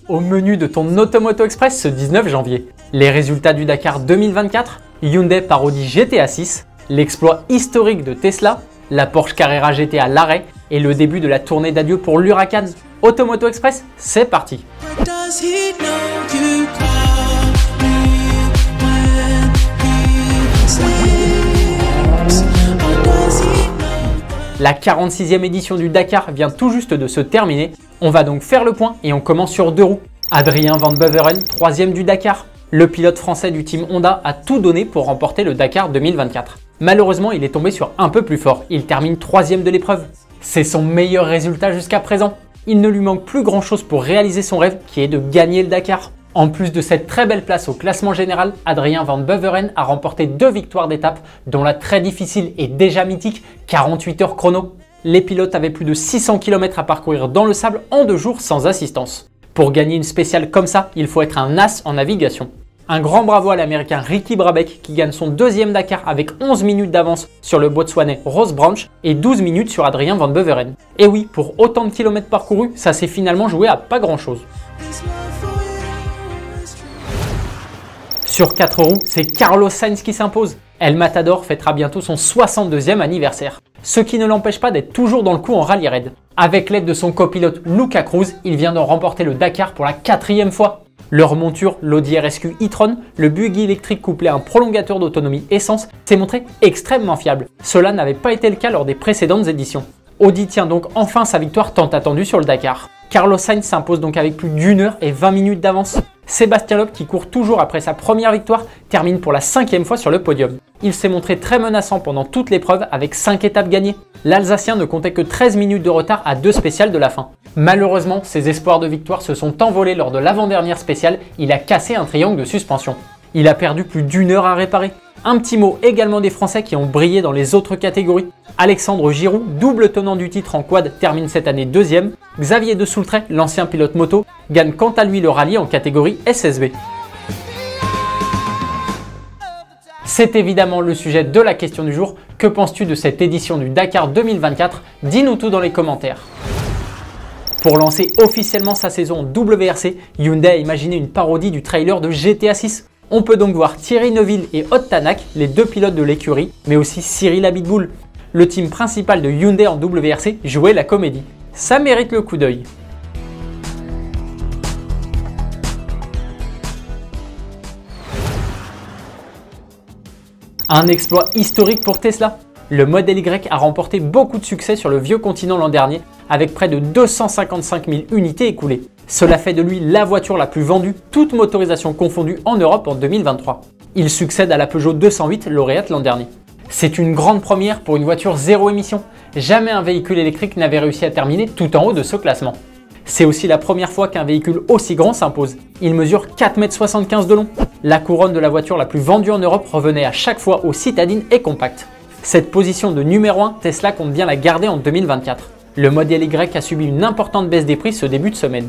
Au menu de ton Automoto Express ce 19 janvier, les résultats du Dakar 2024, Hyundai parodie GTA 6, l'exploit historique de Tesla, la Porsche Carrera GT à l'arrêt et le début de la tournée d'adieu pour l'Huracan. Automoto Express, c'est parti! La 46e édition du Dakar vient tout juste de se terminer. On va donc faire le point et on commence sur deux roues. Adrien Van Beveren, 3e du Dakar. Le pilote français du team Honda a tout donné pour remporter le Dakar 2024. Malheureusement, il est tombé sur un peu plus fort. Il termine 3e de l'épreuve. C'est son meilleur résultat jusqu'à présent. Il ne lui manque plus grand chose pour réaliser son rêve qui est de gagner le Dakar. En plus de cette très belle place au classement général, Adrien Van Beveren a remporté 2 victoires d'étape, dont la très difficile et déjà mythique 48 heures chrono. Les pilotes avaient plus de 600 km à parcourir dans le sable en 2 jours sans assistance. Pour gagner une spéciale comme ça, il faut être un as en navigation. Un grand bravo à l'américain Ricky Brabec qui gagne son 2e Dakar avec 11 minutes d'avance sur le Botswanais Ross Branch et 12 minutes sur Adrien Van Beveren. Et oui, pour autant de kilomètres parcourus, ça s'est finalement joué à pas grand chose. Sur 4 roues, c'est Carlos Sainz qui s'impose. El Matador fêtera bientôt son 62e anniversaire, ce qui ne l'empêche pas d'être toujours dans le coup en rallye raid. Avec l'aide de son copilote Luca Cruz, il vient de remporter le Dakar pour la 4e fois. Leur monture, l'Audi RSQ e-tron, le buggy électrique couplé à un prolongateur d'autonomie essence, s'est montré extrêmement fiable. Cela n'avait pas été le cas lors des précédentes éditions. Audi tient donc enfin sa victoire tant attendue sur le Dakar. Carlos Sainz s'impose donc avec plus d'1 heure et 20 minutes d'avance. Sébastien Loeb, qui court toujours après sa première victoire, termine pour la 5e fois sur le podium. Il s'est montré très menaçant pendant toute l'épreuve avec 5 étapes gagnées. L'Alsacien ne comptait que 13 minutes de retard à 2 spéciales de la fin. Malheureusement, ses espoirs de victoire se sont envolés lors de l'avant-dernière spéciale, il a cassé un triangle de suspension. Il a perdu plus d'1 heure à réparer. Un petit mot également des Français qui ont brillé dans les autres catégories. Alexandre Giroud, double tenant du titre en quad, termine cette année 2e. Xavier de Soultret, l'ancien pilote moto, gagne quant à lui le rallye en catégorie SSV. C'est évidemment le sujet de la question du jour. Que penses-tu de cette édition du Dakar 2024? Dis-nous tout dans les commentaires. Pour lancer officiellement sa saison en WRC, Hyundai a imaginé une parodie du trailer de GTA 6. On peut donc voir Thierry Neuville et Ott Tanak, les 2 pilotes de l'écurie, mais aussi Cyril Abitboul. Le team principal de Hyundai en WRC jouait la comédie. Ça mérite le coup d'œil. Un exploit historique pour Tesla. Le Model Y a remporté beaucoup de succès sur le vieux continent l'an dernier, avec près de 255 000 unités écoulées. Cela fait de lui la voiture la plus vendue, toute motorisation confondue en Europe en 2023. Il succède à la Peugeot 208 lauréate l'an dernier. C'est une grande première pour une voiture zéro émission. Jamais un véhicule électrique n'avait réussi à terminer tout en haut de ce classement. C'est aussi la première fois qu'un véhicule aussi grand s'impose. Il mesure 4,75 m de long. La couronne de la voiture la plus vendue en Europe revenait à chaque fois aux citadines et compactes. Cette position de numéro 1, Tesla compte bien la garder en 2024. Le Model Y a subi une importante baisse des prix ce début de semaine.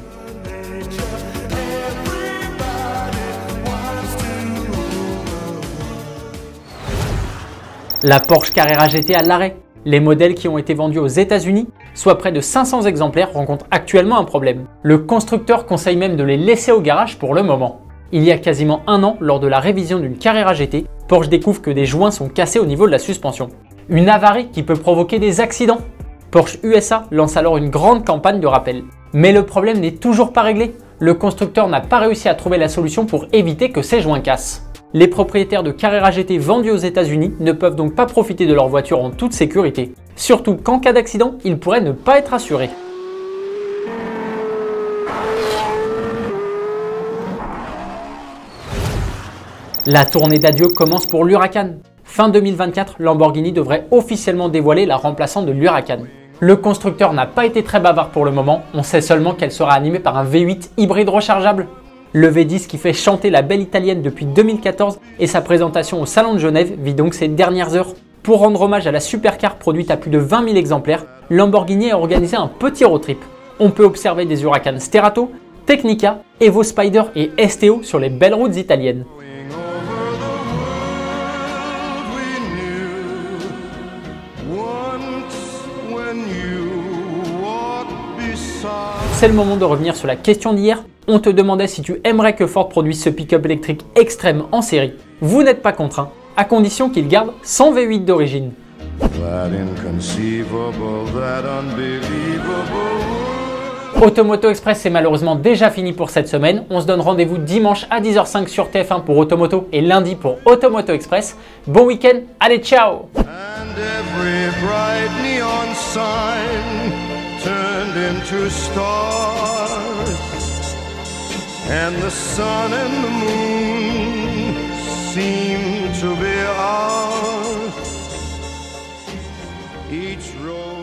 La Porsche Carrera GT à l'arrêt. Les modèles qui ont été vendus aux États-Unis, soit près de 500 exemplaires, rencontrent actuellement un problème. Le constructeur conseille même de les laisser au garage pour le moment. Il y a quasiment un an, lors de la révision d'une Carrera GT, Porsche découvre que des joints sont cassés au niveau de la suspension. Une avarie qui peut provoquer des accidents. Porsche USA lance alors une grande campagne de rappel. Mais le problème n'est toujours pas réglé. Le constructeur n'a pas réussi à trouver la solution pour éviter que ces joints cassent. Les propriétaires de Carrera GT vendus aux États-Unis ne peuvent donc pas profiter de leur voiture en toute sécurité. Surtout qu'en cas d'accident, ils pourraient ne pas être assurés. La tournée d'adieu commence pour l'Huracan. Fin 2024, Lamborghini devrait officiellement dévoiler la remplaçante de l'Huracan. Le constructeur n'a pas été très bavard pour le moment, on sait seulement qu'elle sera animée par un V8 hybride rechargeable. Le V10 qui fait chanter la belle italienne depuis 2014 et sa présentation au Salon de Genève vit donc ses dernières heures. Pour rendre hommage à la supercar produite à plus de 20 000 exemplaires, Lamborghini a organisé un petit road trip. On peut observer des Huracan Sterato, Tecnica, Evo Spider et STO sur les belles routes italiennes. C'est le moment de revenir sur la question d'hier. On te demandait si tu aimerais que Ford produise ce pick-up électrique extrême en série. Vous n'êtes pas contraint, à condition qu'il garde son V8 d'origine. Automoto Express, c'est malheureusement déjà fini pour cette semaine. On se donne rendez-vous dimanche à 10h05 sur TF1 pour Automoto et lundi pour Automoto Express. Bon week-end, allez ciao! And the sun and the moon seem to be ours. Each road